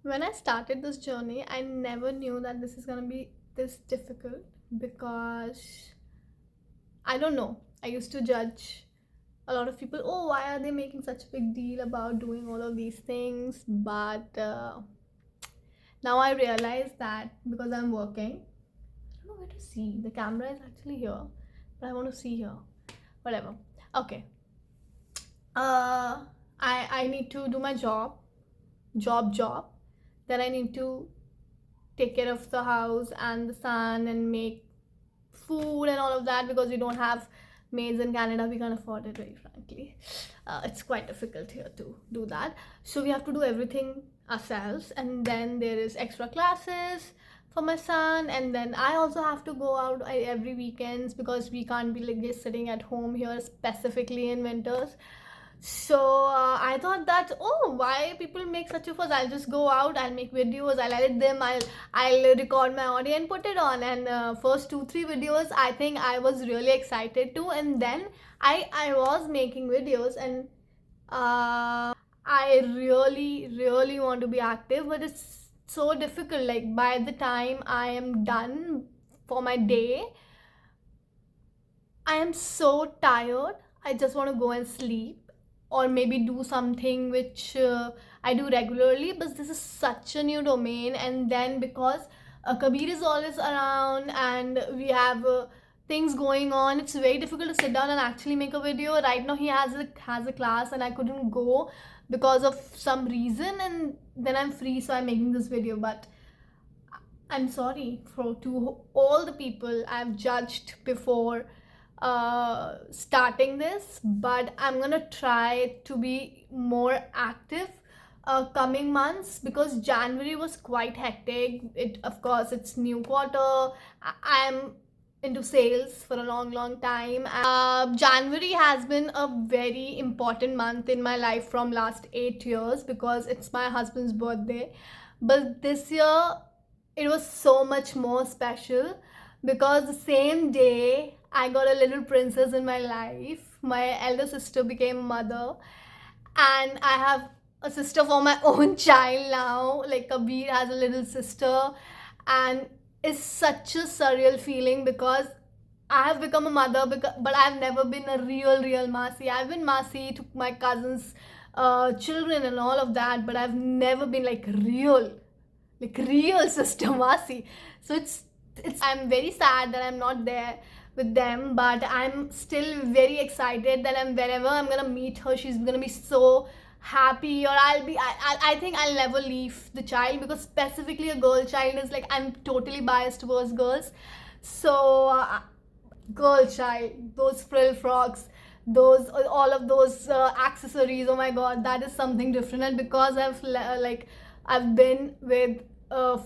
When I started this journey, I never knew that this is gonna be this difficult because I don't know. I used to judge a lot of people. Oh, why are they making such a big deal about doing all of these things? But now I realize that because I'm working, I don't know where to see. The camera is actually here, but I want to see here. Whatever. Okay. I need to do my job. Then I need to take care of the house and the son and make food and all of that because we don't have maids in Canada. We can't afford it, very frankly. It's quite difficult here to do that. So we have to do everything ourselves, and then there is extra classes for my son, and then I also have to go out every weekends because we can't be like just sitting at home here, specifically in winters. So I thought that, oh, why people make such a fuss? I'll just go out, I'll make videos, I'll edit them, I'll record my audio and put it on. And first 2 3 videos, I think I was really excited to, and then I was making videos, and I really want to be active, but it's so difficult. Like by the time I am done for my day, I am so tired. I just want to go and sleep or maybe do something which I do regularly. But this is such a new domain, and then because Kabir is always around and we have things going on, it's very difficult to sit down and actually make a video. Right now, he has a class, and I couldn't go because of some reason, and then I'm free, so I'm making this video. But I'm sorry for to all the people I've judged before starting this, but I'm gonna try to be more active coming months because January was quite hectic. It, of course, it's new quarter. I'm into sales for a long time. January has been a very important month in my life from last 8 years because it's my husband's birthday. But this year it was so much more special because the same day I got a little princess in my life. My elder sister became a mother, and I have a sister for my own child now. Like Kabir has a little sister, and it's such a surreal feeling because I have become a mother, but I've never been a real Masi. I've been Masi to my cousins' children and all of that, but I've never been like real sister Masi. So it's I'm very sad that I'm not there with them, but I'm still very excited that whenever I'm gonna meet her, she's gonna be so happy, or I think I'll never leave the child because specifically a girl child is like I'm totally biased towards girls. So girl child, those frill frocks, those all of those accessories, oh my god, that is something different. And because I've been with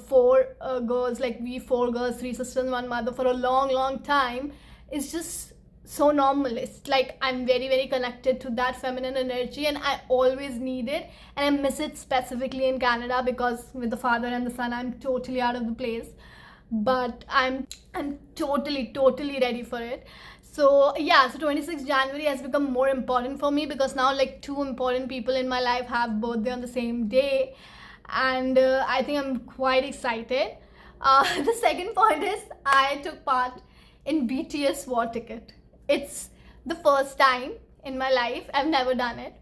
four girls, like we four girls, three sisters, one mother for a long time, it's just so normal. It's like I'm very connected to that feminine energy, and I always need it, and I miss it specifically in Canada because with the father and the son I'm totally out of the place. But I'm totally ready for it. So yeah, so 26th January has become more important for me because now like two important people in my life have birthday on the same day, and I think I'm quite excited. The second point is I took part in BTS War Ticket. It's the first time in my life. I've never done it.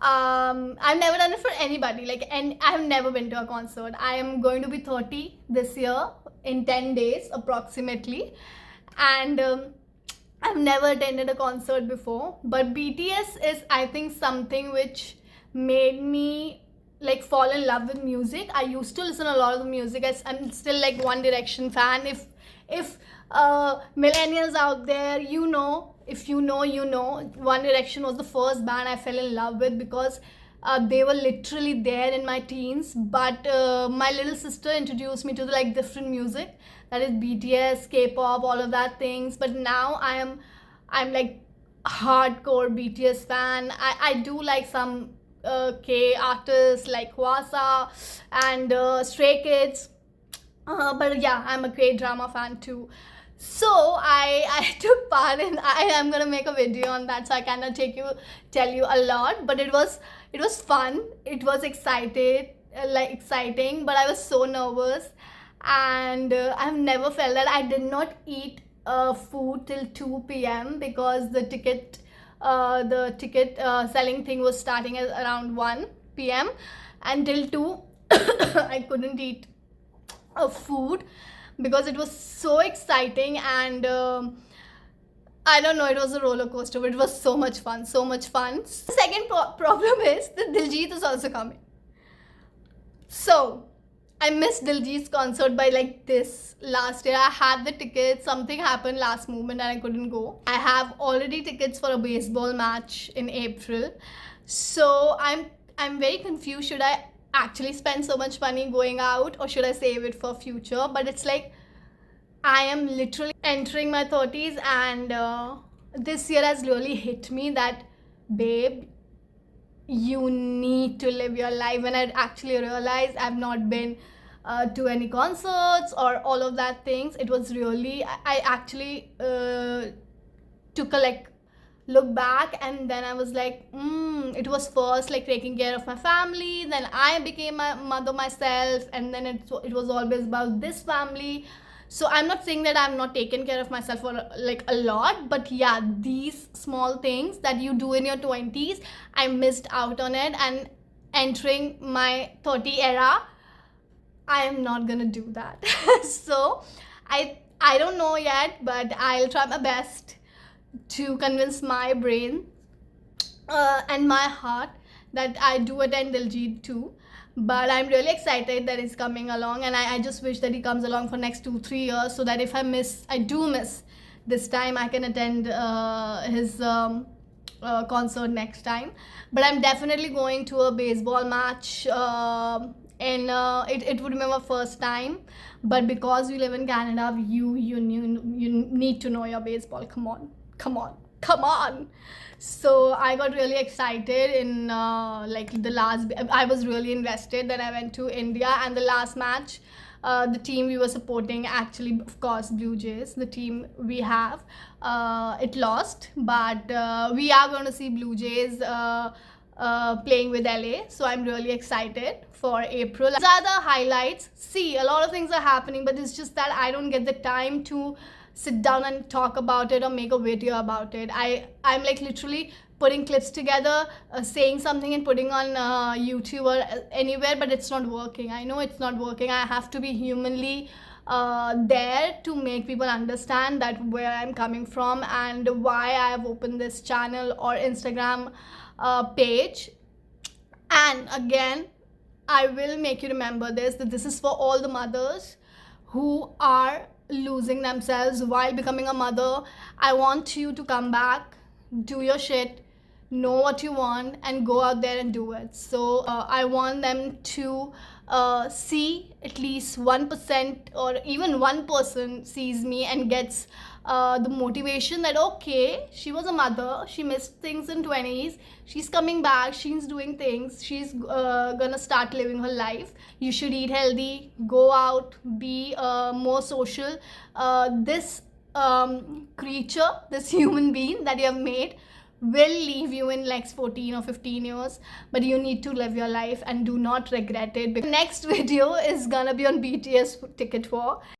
I've never done it for anybody. Like, and I've never been to a concert. I am going to be 30 this year in 10 days approximately, and I've never attended a concert before. But BTS is, I think, something which made me like fall in love with music. I used to listen a lot of the music. I'm still like One Direction fan. If millennials out there, you know, if you know, you know, One Direction was the first band I fell in love with because they were literally there in my teens. But my little sister introduced me to the, like different music, that is BTS, K-pop, all of that things. But now I'm like hardcore BTS fan. I do like some K artists like Hwasa and Stray Kids. But yeah, I'm a K drama fan too. So I took part in. I am gonna make a video on that, so I cannot tell you a lot. But it was fun. It was excited. like exciting, but I was so nervous, and I've never felt that. I did not eat food till 2 p.m. because the ticket selling thing was starting at around 1 p.m. Until 2 I couldn't eat food because it was so exciting, and I don't know, it was a roller coaster, but it was so much fun, so much fun. The second problem is that Diljit is also coming. So I missed Diljit's concert by like this last year. I had the tickets, something happened last moment and I couldn't go. I have already tickets for a baseball match in April. So I'm very confused. Should I actually spend so much money going out, or should I save it for future? But it's like I am literally entering my 30s, and this year has really hit me that, babe, you need to live your life. When I actually realized I've not been to any concerts or all of that things, it was really, I actually took a like look back, and then I was like, it was first like taking care of my family, then I became a mother myself, and then it was always about this family. So I'm not saying that I'm not taking care of myself for like a lot, but yeah, these small things that you do in your 20s, I missed out on it, and entering my 30 era, I am not gonna do that. So I don't know yet, but I'll try my best to convince my brain and my heart that I do attend Diljit too. But I'm really excited that he's coming along, and I just wish that he comes along for next 2-3 years, so that if I do miss this time, I can attend his concert next time. But I'm definitely going to a baseball match, and it would be my first time. But because we live in Canada, you need to know your baseball. Come on. So I got really excited in like the last, I was really invested. Then I went to India, and the last match, the team we were supporting, actually, of course, Blue Jays, the team we have, it lost, but we are going to see Blue Jays playing with LA. So I'm really excited for April. These are the highlights. See, a lot of things are happening, but it's just that I don't get the time to sit down and talk about it or make a video about it. I'm like literally putting clips together, saying something and putting on YouTube or anywhere, but it's not working. I know it's not working. I have to be humanly there to make people understand that where I'm coming from and why I have opened this channel or Instagram page. And again, I will make you remember this, that this is for all the mothers who are losing themselves while becoming a mother. I want you to come back, do your shit, know what you want, and go out there and do it. So I want them to see at least 1% or even 1% sees me and gets the motivation that, okay, she was a mother, she missed things in 20s, she's coming back, she's doing things, she's gonna start living her life. You should eat healthy, go out, be more social. This creature, this human being that you have made, will leave you in next 14 or 15 years, but you need to live your life and do not regret it. The next video is gonna be on BTS Ticket War.